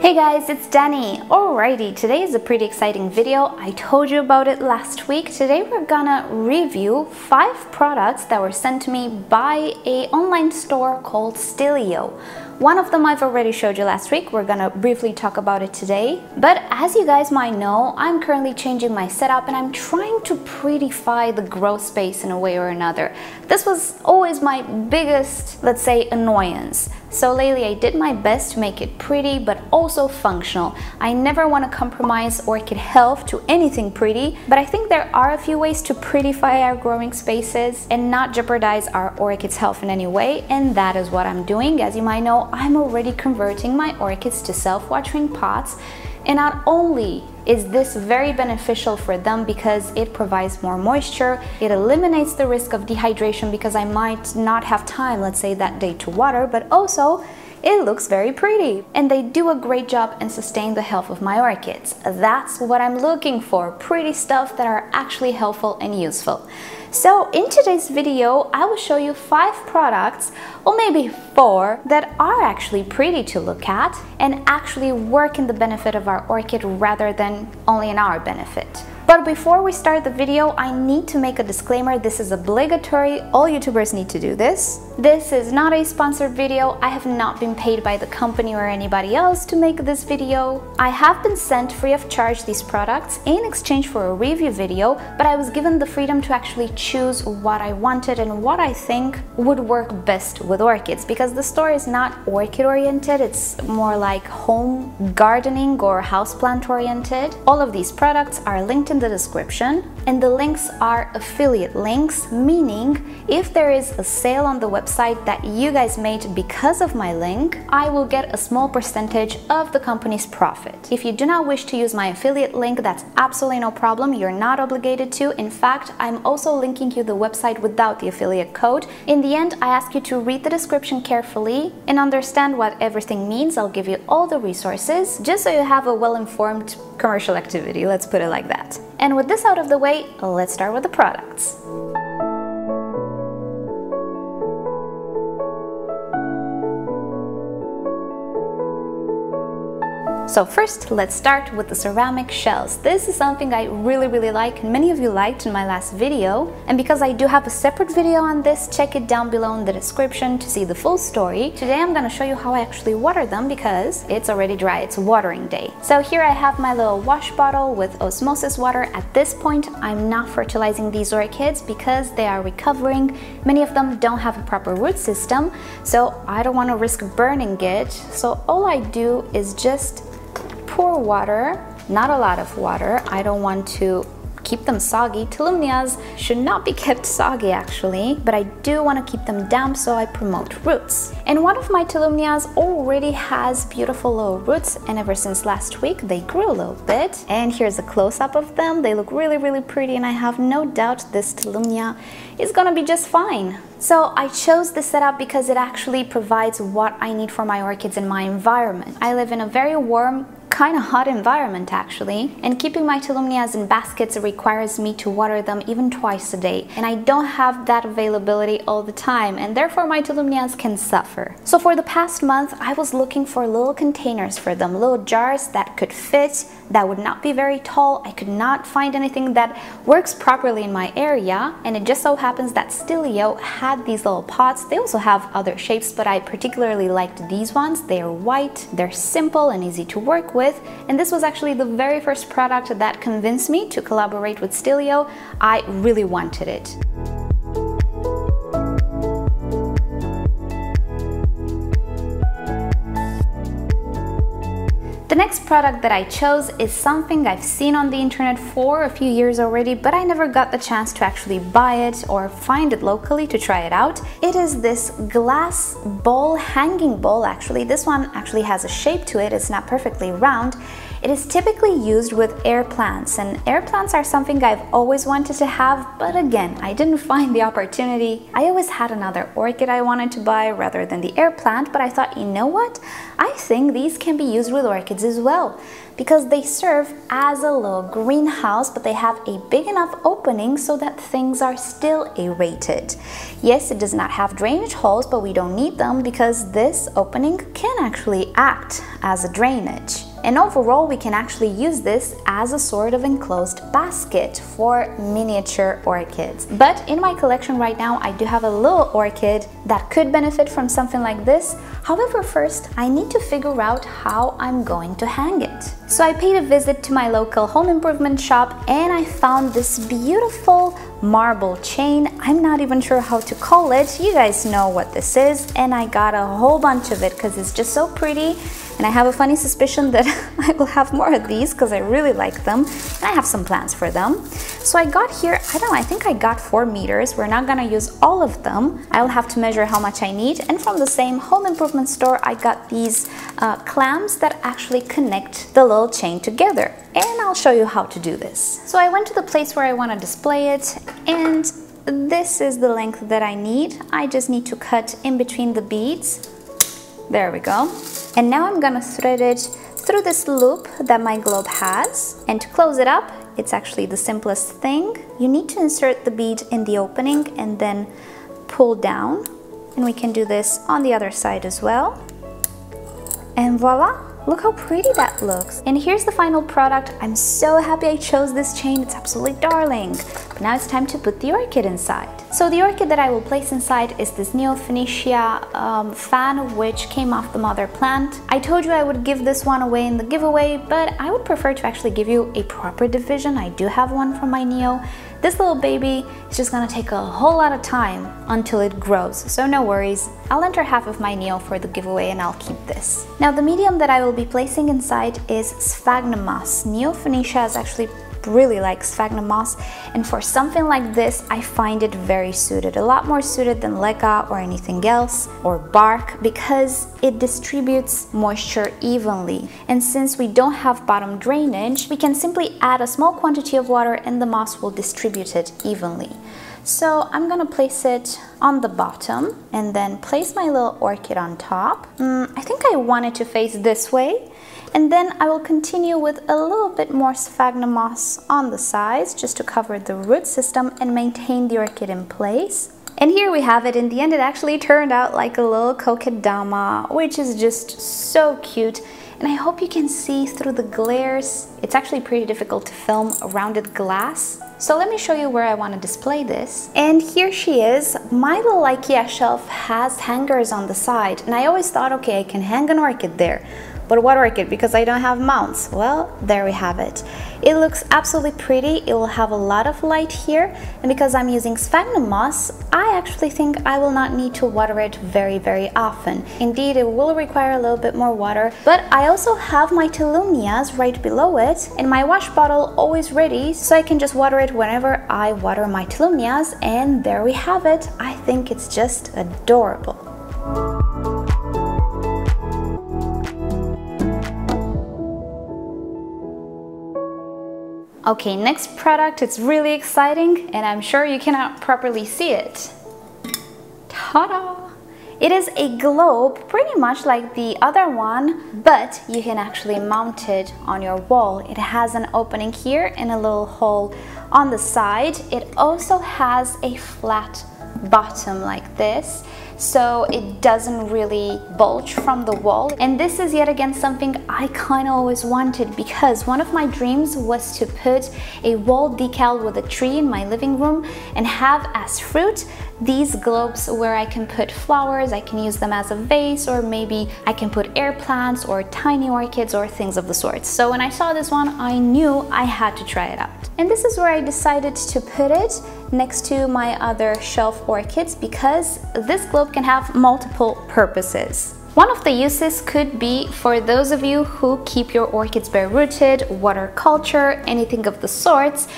Hey guys, it's Danny. Alrighty, today is a pretty exciting video. I told you about it last week. Today we're gonna review 5 products that were sent to me by an online store called Stylio. One of them I've already showed you last week. We're gonna briefly talk about it today. But as you guys might know, I'm currently changing my setup and I'm trying to prettify the grow space in a way or another. This was always my biggest, let's say, annoyance. So lately I did my best to make it pretty but also functional. I never want to compromise orchid health to anything pretty, but I think there are a few ways to prettify our growing spaces and not jeopardize our orchids' health in any way, and that is what I'm doing. As you might know, I'm already converting my orchids to self-watering pots, and not only is this very beneficial for them because it provides more moisture, it eliminates the risk of dehydration because I might not have time, let's say, that day to water, but also it looks very pretty. And they do a great job in sustaining the health of my orchids. That's what I'm looking for, pretty stuff that are actually helpful and useful. So in today's video, I will show you 5 products, or maybe 4, that are actually pretty to look at and actually work in the benefit of our orchid rather than only in our benefit. But before we start the video, I need to make a disclaimer. This is obligatory. All YouTubers need to do this. This is not a sponsored video. I have not been paid by the company or anybody else to make this video. I have been sent free of charge these products in exchange for a review video, but I was given the freedom to actually choose what I wanted and what I think would work best with orchids, because the store is not orchid oriented, it's more like home gardening or houseplant oriented. All of these products are linked in the description, and the links are affiliate links, meaning if there is a sale on the website that you guys made because of my link, I will get a small percentage of the company's profit. If you do not wish to use my affiliate link, that's absolutely no problem. You're not obligated to. In fact, I'm also linking you the website without the affiliate code. In the end, I ask you to read the description carefully and understand what everything means. I'll give you all the resources just so you have a well-informed commercial activity, let's put it like that. And with this out of the way, let's start with the products. So first, let's start with the ceramic shells. This is something I really like, and many of you liked in my last video. And because I do have a separate video on this, check it down below in the description to see the full story. Today I'm gonna show you how I actually water them because it's already dry, it's watering day. So here I have my little wash bottle with osmosis water. At this point, I'm not fertilizing these orchids because they are recovering. Many of them don't have a proper root system, so I don't want to risk burning it. So all I do is just pour water, not a lot of water. I don't want to keep them soggy. Tolumnias should not be kept soggy actually, but I do want to keep them damp, so I promote roots. And one of my Tolumnias already has beautiful little roots, and ever since last week they grew a little bit. And here's a close-up of them. They look really pretty, and I have no doubt this Tolumnia is gonna be just fine. So I chose this setup because it actually provides what I need for my orchids in my environment. I live in a very warm, kind of hot environment actually, and keeping my Tolumnias in baskets requires me to water them even twice a day, and I don't have that availability all the time, and therefore my Tolumnias can suffer. So for the past month I was looking for little containers for them, little jars that could fit, that would not be very tall. I could not find anything that works properly in my area, and it just so happens that Stylio had these little pots. They also have other shapes, but I particularly liked these ones. They are white, they're simple and easy to work with, and this was actually the very first product that convinced me to collaborate with Stylio. I really wanted it. The next product that I chose is something I've seen on the internet for a few years already, but I never got the chance to actually buy it or find it locally to try it out. It is this glass bowl, hanging bowl actually. This one actually has a shape to it, it's not perfectly round. It is typically used with air plants, and air plants are something I've always wanted to have, but again, I didn't find the opportunity. I always had another orchid I wanted to buy rather than the air plant, but I thought, you know what? I think these can be used with orchids as well, because they serve as a little greenhouse, but they have a big enough opening so that things are still aerated. Yes, it does not have drainage holes, but we don't need them because this opening can actually act as a drainage. And overall, we can actually use this as a sort of enclosed basket for miniature orchids. But in my collection right now, I do have a little orchid that could benefit from something like this. However, first, I need to figure out how I'm going to hang it. So I paid a visit to my local home improvement shop and I found this beautiful marble chain. I'm not even sure how to call it. You guys know what this is. And I got a whole bunch of it because it's just so pretty. And I have a funny suspicion that I will have more of these because I really like them. And I have some plans for them. So I got here, I don't know, I think I got 4 meters. We're not gonna use all of them. I'll have to measure how much I need. And from the same home improvement store, I got these clamps that actually connect the little chain together. And I'll show you how to do this. So I went to the place where I want to display it, and this is the length that I need. I just need to cut in between the beads. There we go. And now I'm gonna thread it through this loop that my globe has. And to close it up, it's actually the simplest thing. You need to insert the bead in the opening and then pull down. And we can do this on the other side as well. And voila! Look how pretty that looks. And here's the final product. I'm so happy I chose this chain. It's absolutely darling. But now it's time to put the orchid inside. So the orchid that I will place inside is this Neophoenicia fan, which came off the mother plant. I told you I would give this one away in the giveaway, but I would prefer to actually give you a proper division. I do have one from my Neo. This little baby is just gonna take a whole lot of time until it grows, so no worries. I'll enter half of my Neo for the giveaway and I'll keep this. Now the medium that I will be placing inside is sphagnum moss. Neophoenicia is actually really like sphagnum moss, and for something like this I find it very suited, a lot more suited than leca or anything else, or bark, because it distributes moisture evenly. And since we don't have bottom drainage, we can simply add a small quantity of water and the moss will distribute it evenly. So I'm gonna place it on the bottom and then place my little orchid on top. I think I want it to face this way. And then I will continue with a little bit more sphagnum moss on the sides just to cover the root system and maintain the orchid in place. And here we have it. In the end, it actually turned out like a little kokedama, which is just so cute. And I hope you can see through the glares. It's actually pretty difficult to film a rounded glass. So let me show you where I want to display this. And here she is. My little IKEA shelf has hangers on the side. And I always thought, okay, I can hang an orchid there. But what orchid? Because I don't have mounts. Well, there we have it. It looks absolutely pretty. It will have a lot of light here. And because I'm using sphagnum moss, I actually think I will not need to water it very, very often. Indeed, it will require a little bit more water. But I also have my Tillumnias right below it and my wash bottle always ready, so I can just water it whenever I water my Tillumnias. And there we have it. I think it's just adorable. Okay, next product, it's really exciting and I'm sure you cannot properly see it. Ta-da! It is a globe, pretty much like the other one, but you can actually mount it on your wall. It has an opening here and a little hole on the side. It also has a flat bottom like this, so it doesn't really bulge from the wall. And this is yet again something I kind of always wanted, because one of my dreams was to put a wall decal with a tree in my living room and have as fruit these globes where I can put flowers. I can use them as a vase, or maybe I can put air plants or tiny orchids or things of the sort. So when I saw this one, I knew I had to try it out. And this is where I decided to put it next to my other shelf orchids, because this globe can have multiple purposes. One of the uses could be for those of you who keep your orchids bare rooted, water culture, anything of the sorts,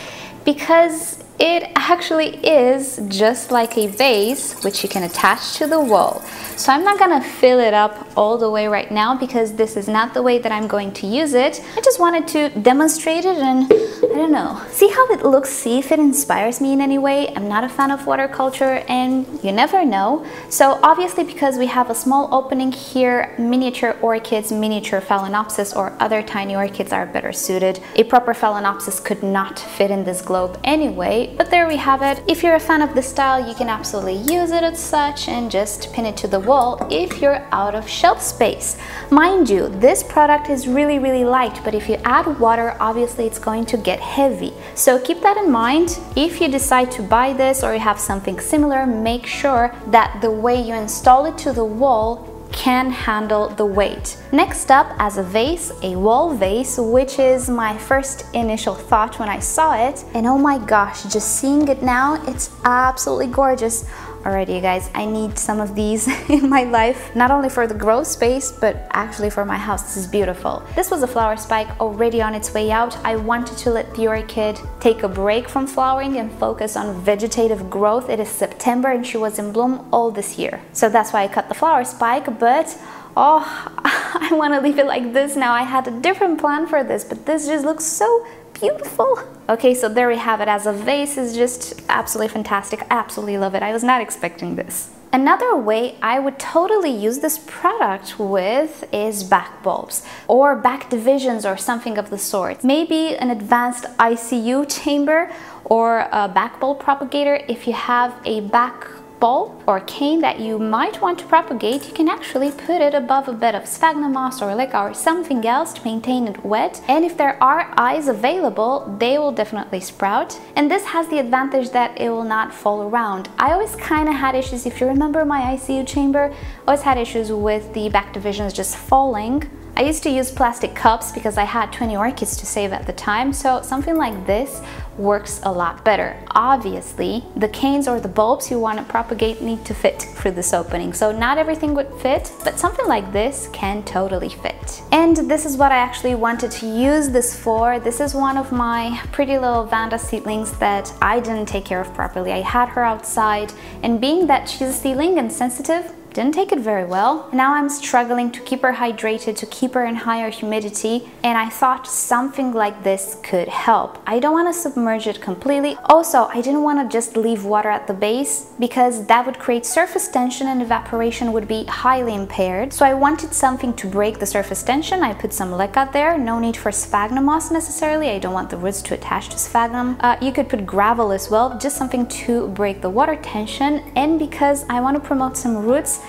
because it actually is just like a vase which you can attach to the wall. So I'm not gonna fill it up all the way right now because this is not the way that I'm going to use it. I just wanted to demonstrate it and I don't know, see how it looks, see if it inspires me in any way. I'm not a fan of watercolor and you never know. So obviously because we have a small opening here, miniature orchids, miniature phalaenopsis or other tiny orchids are better suited. A proper phalaenopsis could not fit in this globe anyway, but there we have it. If you're a fan of this style, you can absolutely use it as such and just pin it to the wall if you're out of shelf space. Mind you, this product is really light, but if you add water, obviously it's going to get heavy. So keep that in mind. If you decide to buy this or you have something similar, make sure that the way you install it to the wall can handle the weight. Next up, as a vase, a wall vase, which is my first initial thought when I saw it. And oh my gosh, just seeing it now, it's absolutely gorgeous. Alrighty, you guys, I need some of these in my life, not only for the grow space, but actually for my house. This is beautiful. This was a flower spike already on its way out. I wanted to let the orchid take a break from flowering and focus on vegetative growth. It is September and she was in bloom all this year. So that's why I cut the flower spike, but oh, I want to leave it like this now. I had a different plan for this, but this just looks so beautiful. Okay, so there we have it. As a vase, is just absolutely fantastic. I absolutely love it. I was not expecting this. Another way I would totally use this product with is back bulbs or back divisions or something of the sort. Maybe an advanced ICU chamber or a back bulb propagator. If you have a back bulb or cane that you might want to propagate, you can actually put it above a bed of sphagnum moss or leca or something else to maintain it wet, and if there are eyes available, they will definitely sprout. And this has the advantage that it will not fall around. I always kind of had issues, if you remember my ICU chamber, I always had issues with the back divisions just falling. I used to use plastic cups because I had 20 orchids to save at the time, so something like this works a lot better. Obviously, the canes or the bulbs you want to propagate need to fit for this opening, so not everything would fit, but something like this can totally fit. And this is what I actually wanted to use this for. This is one of my pretty little Vanda seedlings that I didn't take care of properly. I had her outside, and being that she's a seedling and sensitive, didn't take it very well. Now I'm struggling to keep her hydrated, to keep her in higher humidity, and I thought something like this could help. I don't want to submerge it completely. Also, I didn't want to just leave water at the base because that would create surface tension and evaporation would be highly impaired. So I wanted something to break the surface tension. I put some leca there. No need for sphagnum moss necessarily. I don't want the roots to attach to sphagnum. You could put gravel as well, just something to break the water tension. And because I want to promote some roots,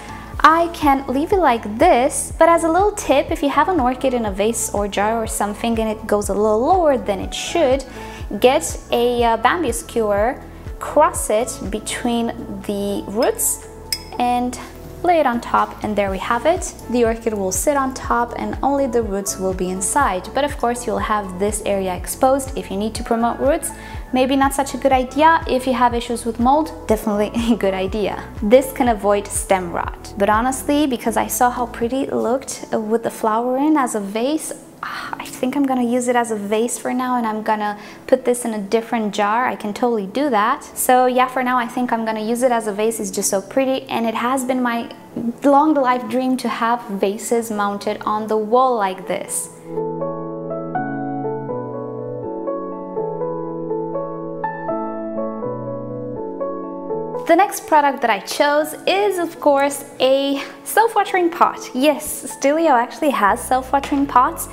I can leave it like this, but as a little tip, if you have an orchid in a vase or jar or something and it goes a little lower than it should, get a bamboo skewer, cross it between the roots and lay it on top, and there we have it. The orchid will sit on top and only the roots will be inside. But of course you'll have this area exposed if you need to promote roots. Maybe not such a good idea. If you have issues with mold, definitely a good idea. This can avoid stem rot. But honestly, because I saw how pretty it looked with the flower in as a vase, I think I'm gonna use it as a vase for now, and I'm gonna put this in a different jar. I can totally do that. So yeah, for now I think I'm gonna use it as a vase. It's just so pretty, and it has been my long life dream to have vases mounted on the wall like this. The next product that I chose is, of course, a self-watering pot. Yes, Stillio actually has self-watering pots,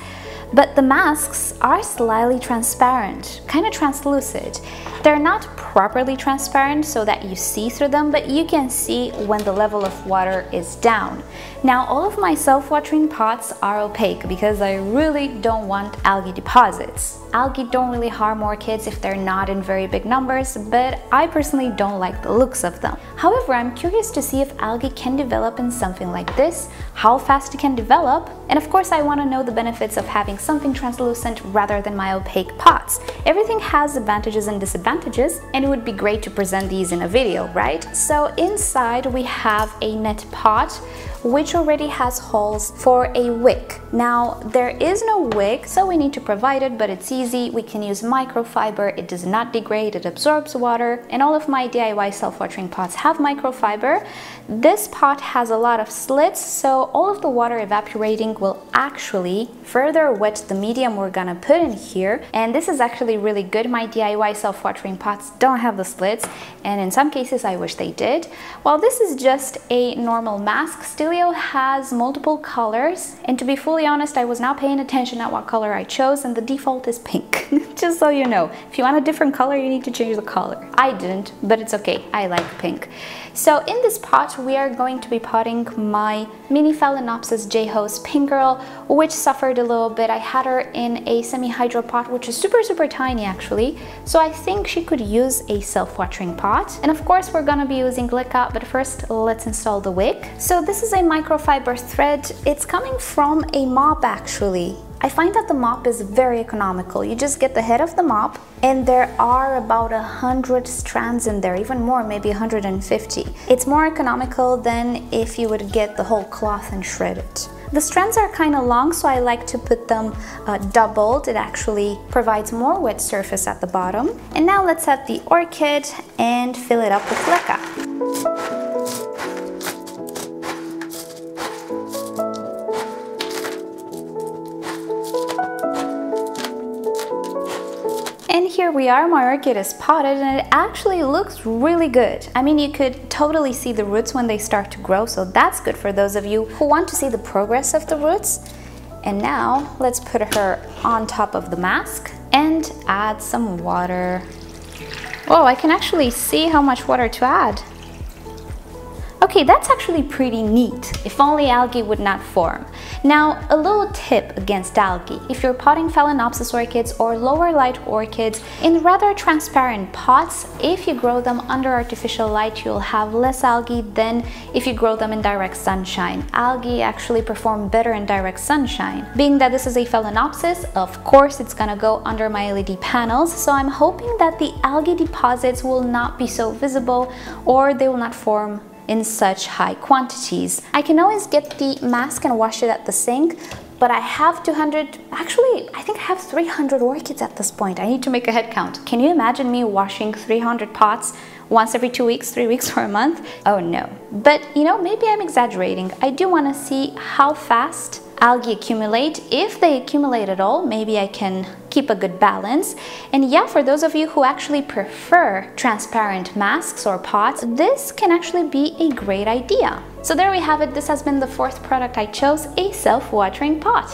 but the masks are slightly transparent, kind of translucent. They're not properly transparent so that you see through them, but you can see when the level of water is down. Now, all of my self-watering pots are opaque because I really don't want algae deposits. Algae don't really harm orchids if they're not in very big numbers, but I personally don't like the looks of them. However, I'm curious to see if algae can develop in something like this, how fast it can develop, and of course I want to know the benefits of having something translucent rather than my opaque pots. Everything has advantages and disadvantages, and it would be great to present these in a video, right? So inside we have a net pot which already has holes for a wick. Now, there is no wick, so we need to provide it, but it's easy. We can use microfiber. It does not degrade, it absorbs water, and all of my DIY self-watering pots have microfiber. This pot has a lot of slits, so all of the water evaporating will actually further wet the medium we're gonna put in here. And this is actually really good. My DIY self-watering pots don't have the slits, and in some cases I wish they did. While this is just a normal mask, Stillio has multiple colors, and to be fully honest, I was not paying attention at what color I chose, and the default is pink. Just so you know, if you want a different color, you need to change the color. I didn't, but it's okay, I like pink. So in this pot, we are going to be potting my mini Phalaenopsis J-Hose Pink Girl, which suffered a little bit. I had her in a semi-hydro pot, which is super tiny actually. So I think she could use a self-watering pot. And of course, we're gonna be using Glica, but first let's install the wick. So this is a microfiber thread. It's coming from a mop actually. I find that the mop is very economical. You just get the head of the mop, and there are about 100 strands in there, even more, maybe 150. It's more economical than if you would get the whole cloth and shred it. The strands are kind of long, so I like to put them doubled. It actually provides more wet surface at the bottom. And now let's add the orchid and fill it up with Glica. And here we are, my orchid is potted, and it actually looks really good. I mean, you could totally see the roots when they start to grow, so that's good for those of you who want to see the progress of the roots. And now let's put her on top of the mask and add some water. Oh, I can actually see how much water to add. Okay, that's actually pretty neat. If only algae would not form. Now, a little tip against algae. If you're potting Phalaenopsis orchids or lower light orchids in rather transparent pots, if you grow them under artificial light, you'll have less algae than if you grow them in direct sunshine. Algae actually perform better in direct sunshine. Being that this is a Phalaenopsis, of course it's gonna go under my LED panels, so I'm hoping that the algae deposits will not be so visible, or they will not form in such high quantities. I can always get the mask and wash it at the sink, but I have 200, actually I think I have 300 orchids at this point. I need to make a head count. Can you imagine me washing 300 pots once every 2 weeks, 3 weeks, or a month? Oh no. But you know, maybe I'm exaggerating. I do want to see how fast algae accumulate. If they accumulate at all, maybe I can keep a good balance. And yeah, for those of you who actually prefer transparent masks or pots, this can actually be a great idea. So there we have it. This has been the fourth product I chose, a self-watering pot.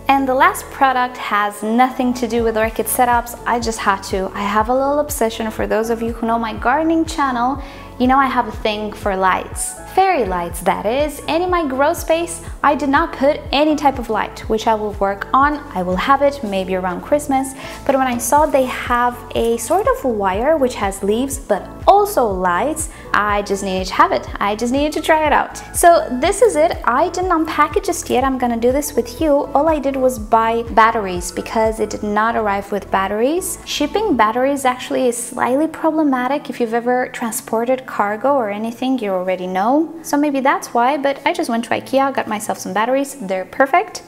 And the last product has nothing to do with orchid setups. I just had to. I have a little obsession. For those of you who know my gardening channel, you know I have a thing for lights. Fairy lights, that is. And in my grow space, I did not put any type of light, which I will work on. I will have it maybe around Christmas. But when I saw they have a sort of wire which has leaves but also lights, I just needed to have it. I just needed to try it out. So this is it. I didn't unpack it just yet. I'm gonna do this with you. All I did was buy batteries because it did not arrive with batteries. Shipping batteries actually is slightly problematic. If you've ever transported cargo or anything, you already know. So maybe that's why, but I just went to IKEA, got myself some batteries. They're perfect.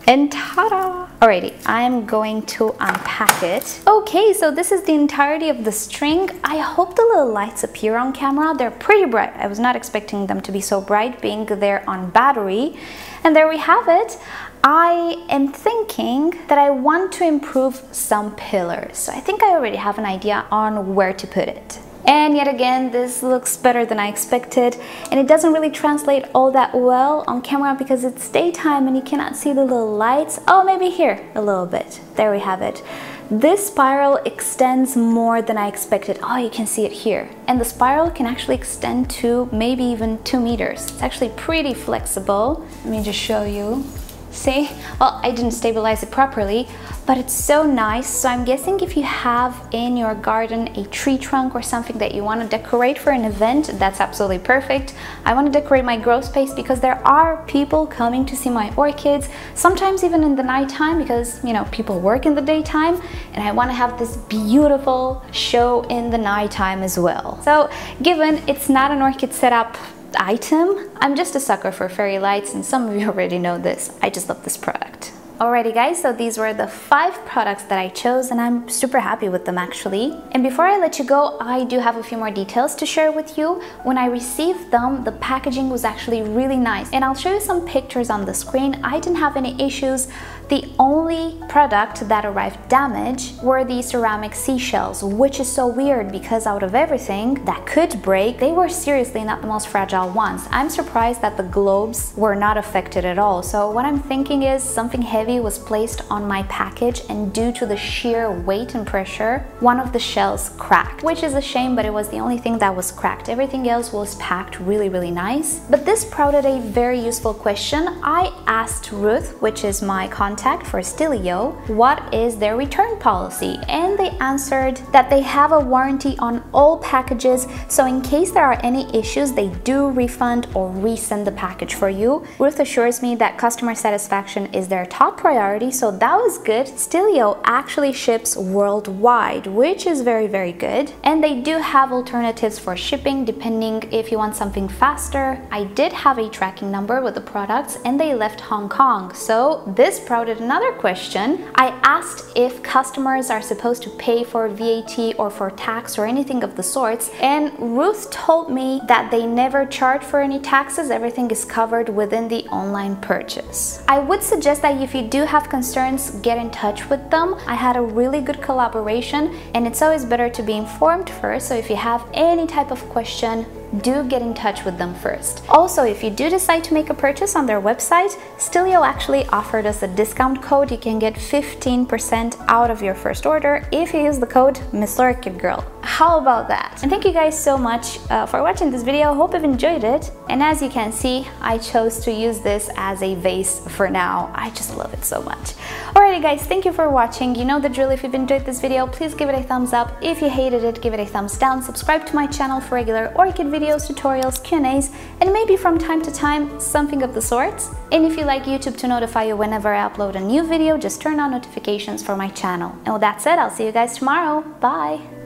And ta-da! Alrighty, I'm going to unpack it. Okay, so this is the entirety of the string. I hope the little lights appear on camera. They're pretty bright. I was not expecting them to be so bright, being they're on battery. And there we have it. I am thinking that I want to improve some pillars. So I think I already have an idea on where to put it. And yet again, this looks better than I expected, and it doesn't really translate all that well on camera because it's daytime and you cannot see the little lights. Oh, maybe here a little bit. There we have it. This spiral extends more than I expected. Oh, you can see it here. And the spiral can actually extend to maybe even 2 meters. It's actually pretty flexible. Let me just show you. See? Well, I didn't stabilize it properly, but it's so nice. So I'm guessing if you have in your garden a tree trunk or something that you want to decorate for an event, that's absolutely perfect. I want to decorate my grow space because there are people coming to see my orchids, sometimes even in the nighttime because, you know, people work in the daytime, and I want to have this beautiful show in the nighttime as well. So given it's not an orchid setup item, I'm just a sucker for fairy lights, and some of you already know this. I just love this product. Alrighty guys, so these were the 5 products that I chose, and I'm super happy with them actually. And before I let you go, I do have a few more details to share with you. When I received them, the packaging was actually really nice, and I'll show you some pictures on the screen. I didn't have any issues. The only product that arrived damaged were the ceramic seashells, which is so weird because out of everything that could break, they were seriously not the most fragile ones. I'm surprised that the globes were not affected at all. So what I'm thinking is something heavy was placed on my package, and due to the sheer weight and pressure, one of the shells cracked, which is a shame, but it was the only thing that was cracked. Everything else was packed really nice. But this prompted a very useful question. I asked Ruth, which is my contact for Stillio, what is their return policy, and they answered that they have a warranty on all packages, so in case there are any issues, they do refund or resend the package for you. Ruth assures me that customer satisfaction is their top priority, so that was good. Stillio actually ships worldwide, which is very good, and they do have alternatives for shipping depending if you want something faster. I did have a tracking number with the products, and they left Hong Kong, so this prompted another question. I asked if customers are supposed to pay for VAT or for tax or anything of the sorts, and Ruth told me that they never charge for any taxes. Everything is covered within the online purchase. I would suggest that if you do have concerns, get in touch with them. I had a really good collaboration, and it's always better to be informed first, so if you have any type of question, do get in touch with them first. Also, if you do decide to make a purchase on their website, Stillio actually offered us a discount code. You can get 15% out of your first order if you use the code MissOrchidGirl. How about that? And thank you guys so much for watching this video. Hope you've enjoyed it. And as you can see, I chose to use this as a vase for now. I just love it so much. Alrighty guys, thank you for watching. You know the drill. If you've enjoyed this video, please give it a thumbs up. If you hated it, give it a thumbs down. Subscribe to my channel for regular orchid videos, tutorials, Q&As, and maybe from time to time something of the sorts. And if you like YouTube to notify you whenever I upload a new video, just turn on notifications for my channel. And with that said, I'll see you guys tomorrow. Bye!